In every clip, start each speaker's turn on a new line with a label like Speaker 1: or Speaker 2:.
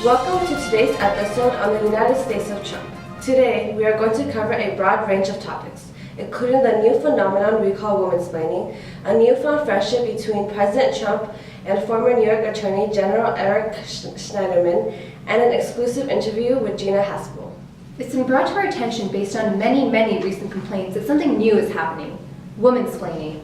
Speaker 1: Welcome to today's episode on the United States of Trump. Today, we are going to cover a broad range of topics, including the new phenomenon we call womansplaining, a newfound friendship between President Trump and former New York Attorney General Eric Schneiderman, and an exclusive interview with Gina Haspel.
Speaker 2: It's been brought to our attention based on many recent complaints that something new is happening: womansplaining.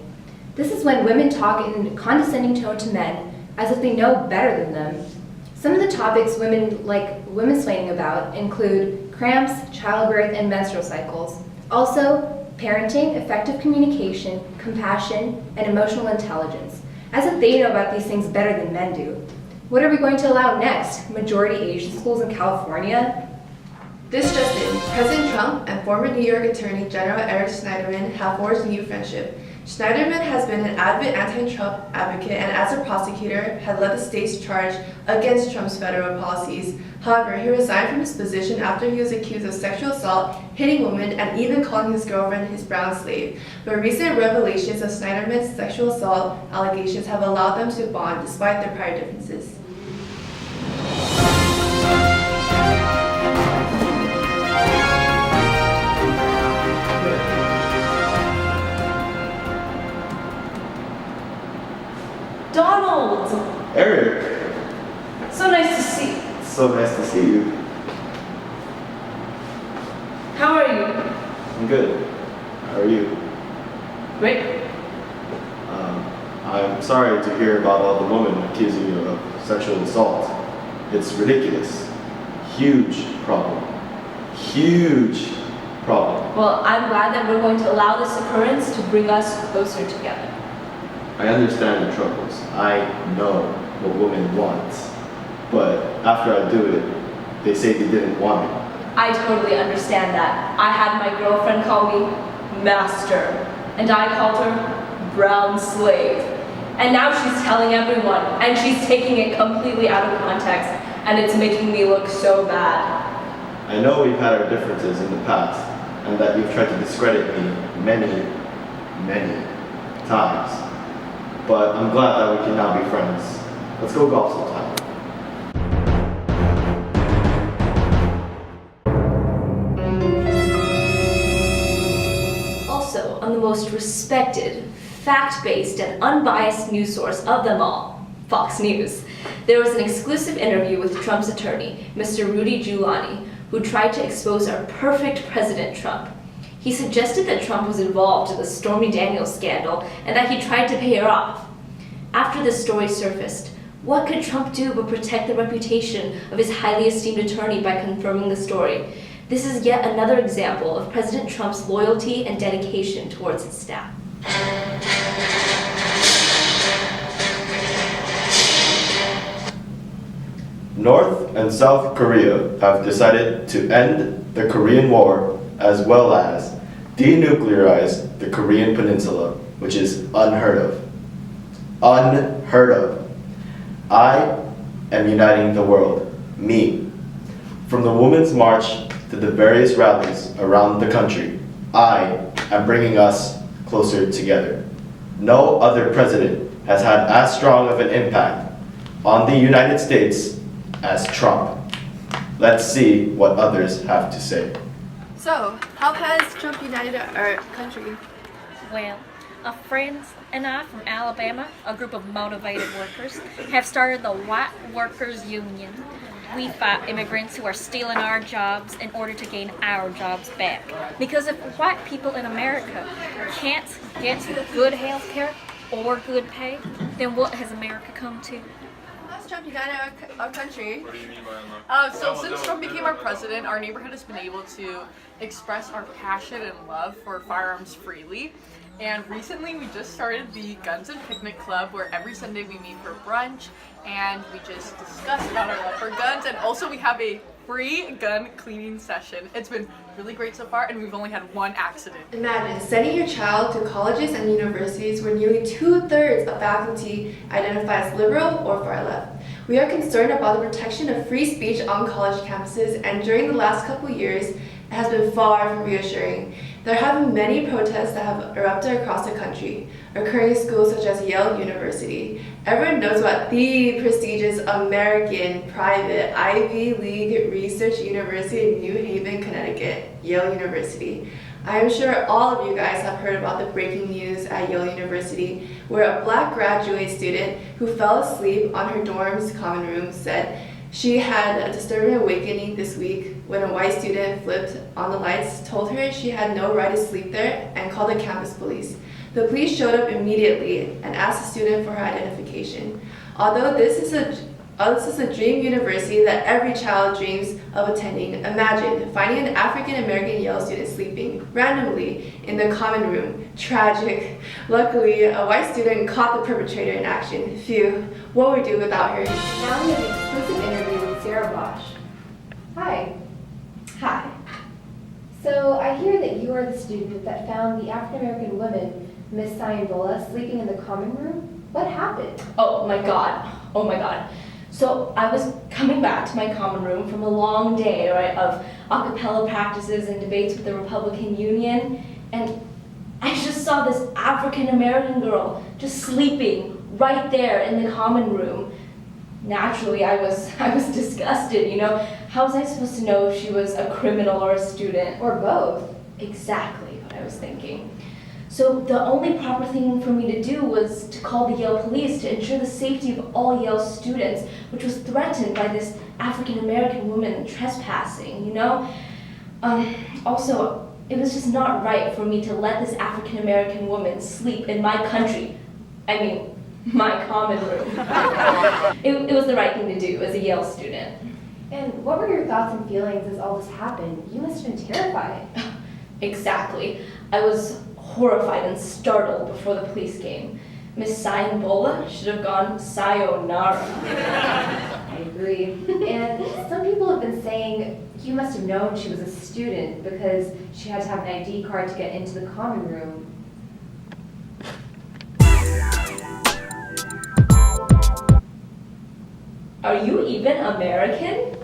Speaker 2: This is when women talk in a condescending tone to men as if they know better than them. Some of the topics women like womansplaining about include cramps, childbirth, and menstrual cycles. Also, parenting, effective communication, compassion, and emotional intelligence, as if they know about these things better than men do. What are we going to allow next? Majority Asian schools in California?
Speaker 3: This just in, President Trump and former New York Attorney General Eric Schneiderman have forged a new friendship. Schneiderman has been an avid anti-Trump advocate and as a prosecutor had led the state's charge against Trump's federal policies. However, he resigned from his position after he was accused of sexual assault, hitting women, and even calling his girlfriend his brown slave. But recent revelations of Schneiderman's sexual assault allegations have allowed them to bond despite their prior differences.
Speaker 1: Donald!
Speaker 4: Eric!
Speaker 1: So nice to see you.
Speaker 4: So nice to see you.
Speaker 1: How are you?
Speaker 4: I'm good. How are you?
Speaker 1: Great.
Speaker 4: I'm sorry to hear about all the women accusing you of sexual assault. It's ridiculous. Huge problem. Huge problem.
Speaker 1: Well, I'm glad that we're going to allow this occurrence to bring us closer together.
Speaker 4: I understand your troubles. I know what women want. But after I do it, they say they didn't want it.
Speaker 1: I totally understand that. I had my girlfriend call me master, and I called her brown slave. And now she's telling everyone, and she's taking it completely out of context, and it's making me look so bad.
Speaker 4: I know we've had our differences in the past, and that you've tried to discredit me many times. But I'm glad that we can now be friends. Let's go golf sometime.
Speaker 1: Also, on the most respected, fact-based, and unbiased news source of them all, Fox News, there was an exclusive interview with Trump's attorney, Mr. Rudy Giuliani, who tried to expose our perfect President Trump. He suggested that Trump was involved in the Stormy Daniels scandal and that he tried to pay her off. After the story surfaced, what could Trump do but protect the reputation of his highly esteemed attorney by confirming the story? This is yet another example of President Trump's loyalty and dedication towards his staff.
Speaker 4: North and South Korea have decided to end the Korean War as well as denuclearize the Korean Peninsula, which is unheard of. Unheard of. I am uniting the world. Me. From the Women's March to the various rallies around the country, I am bringing us closer together. No other president has had as strong of an impact on the United States as Trump. Let's see what others have to say.
Speaker 3: So, how has Trump united our country?
Speaker 5: Well, our friends and I from Alabama, a group of motivated workers, have started the White Workers Union. We fight immigrants who are stealing our jobs in order to gain our jobs back. Because if white people in America can't get good health care or good pay, then what has America come to?
Speaker 3: How's Trump united our country?
Speaker 6: What do you mean by unlocked?
Speaker 7: So since Trump became our president, our neighborhood has been able to express our passion and love for firearms freely. And recently we just started the Guns and Picnic Club, where every Sunday we meet for brunch and we just discuss about our love for guns, and also we have a free gun cleaning session. It's been really great so far, and we've only had one accident.
Speaker 3: Imagine sending your child to colleges and universities where nearly 2/3 of faculty identify as liberal or far left. We are concerned about the protection of free speech on college campuses, and during the last couple years, it has been far from reassuring. There have been many protests that have erupted across the country, occurring in schools such as Yale University. Everyone knows about the prestigious American private Ivy League research university in New Haven, Connecticut, Yale University. I am sure all of you guys have heard about the breaking news at Yale University, where a black graduate student who fell asleep on her dorm's common room said she had a disturbing awakening this week when a white student flipped on the lights, told her she had no right to sleep there, and called the campus police. The police showed up immediately and asked the student for her identification. Although this is a dream university that every child dreams of attending, imagine finding an African-American Yale student sleeping randomly in the common room. Tragic. Luckily, a white student caught the perpetrator in action. Phew, what would we do without her?
Speaker 2: Now we have an exclusive interview with Sarah Bosch. Hi.
Speaker 1: Hi.
Speaker 2: So I hear that you are the student that found the African-American woman, Miss Sayambola, sleeping in the common room. What happened?
Speaker 1: Oh my god. Oh my god. So I was coming back to my common room from a long day, right, of a cappella practices and debates with the Republican Union, and I just saw this African American girl just sleeping right there in the common room. Naturally, I was disgusted, you know. How was I supposed to know if she was a criminal or a student?
Speaker 2: Or both?
Speaker 1: Exactly what I was thinking. So the only proper thing for me to do was to call the Yale police to ensure the safety of all Yale students, which was threatened by this African-American woman trespassing, you know? Also, it was just not right for me to let this African-American woman sleep in my country. I mean, my common room. It was the right thing to do as a Yale student.
Speaker 2: And what were your thoughts and feelings as all this happened? You must have been terrified.
Speaker 1: Exactly. I was horrified and startled before the police came. Miss Sayambola should have gone sayonara.
Speaker 2: I agree. And some people have been saying you must have known she was a student because she had to have an ID card to get into the common room.
Speaker 1: Are you even American?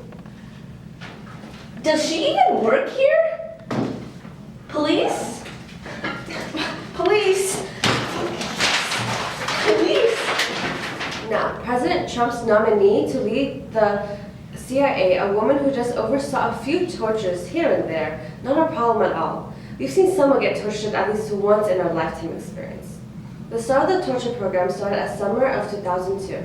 Speaker 1: Does she even work here? Police? Police! Police!
Speaker 6: Now, President Trump's nominee to lead the CIA, a woman who just oversaw a few tortures here and there, not a problem at all. We've seen someone get tortured at least once in our lifetime experience. The start of the torture program started at summer of 2002.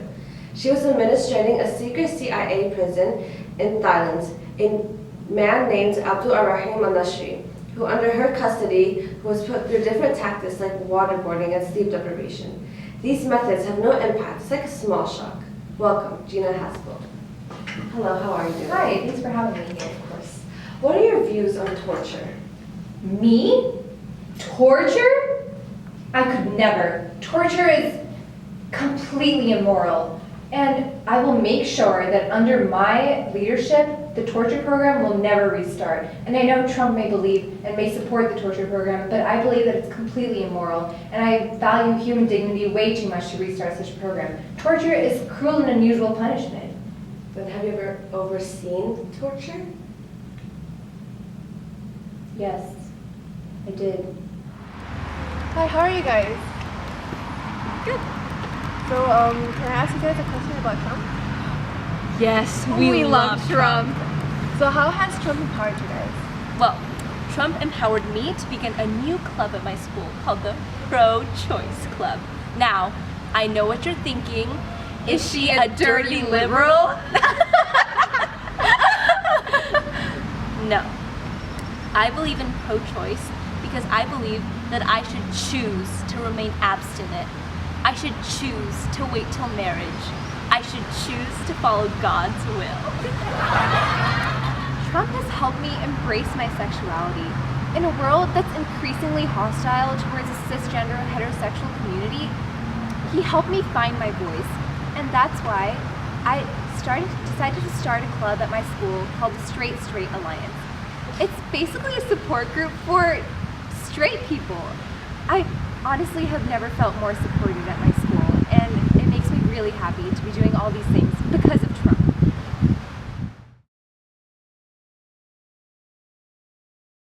Speaker 6: She was administrating a secret CIA prison in Thailand, a man named Abdul Arahim al-Nashri, who under her custody was put through different tactics like waterboarding and sleep deprivation. These methods have no impact. It's like a small shock. Welcome, Gina Haspel. Hello, how are you doing?
Speaker 2: Hi, thanks for having me here, of course.
Speaker 6: What are your views on torture?
Speaker 2: Me? Torture? I could never. Torture is completely immoral. And I will make sure that under my leadership, the torture program will never restart. And I know Trump may believe and may support the torture program, but I believe that it's completely immoral. And I value human dignity way too much to restart such a program. Torture is cruel and unusual punishment.
Speaker 6: But have you ever overseen torture?
Speaker 2: Yes, I did.
Speaker 3: Hi, how are you guys?
Speaker 5: Good.
Speaker 3: So, can I ask you guys a question about Trump?
Speaker 5: Yes, we love Trump.
Speaker 3: So, how has Trump empowered you guys?
Speaker 8: Well, Trump empowered me to begin a new club at my school called the Pro-Choice Club. Now, I know what you're thinking. Is she a dirty liberal? No. I believe in pro-choice because I believe that I should choose to remain abstinent. I should choose to wait till marriage. I should choose to follow God's will.
Speaker 9: Trump has helped me embrace my sexuality. In a world that's increasingly hostile towards the cisgender heterosexual community, he helped me find my voice. And that's why I decided to start a club at my school called the Straight Alliance. It's basically a support group for straight people. I honestly have never felt more supported at my school, and it makes me really happy to be doing all these things because of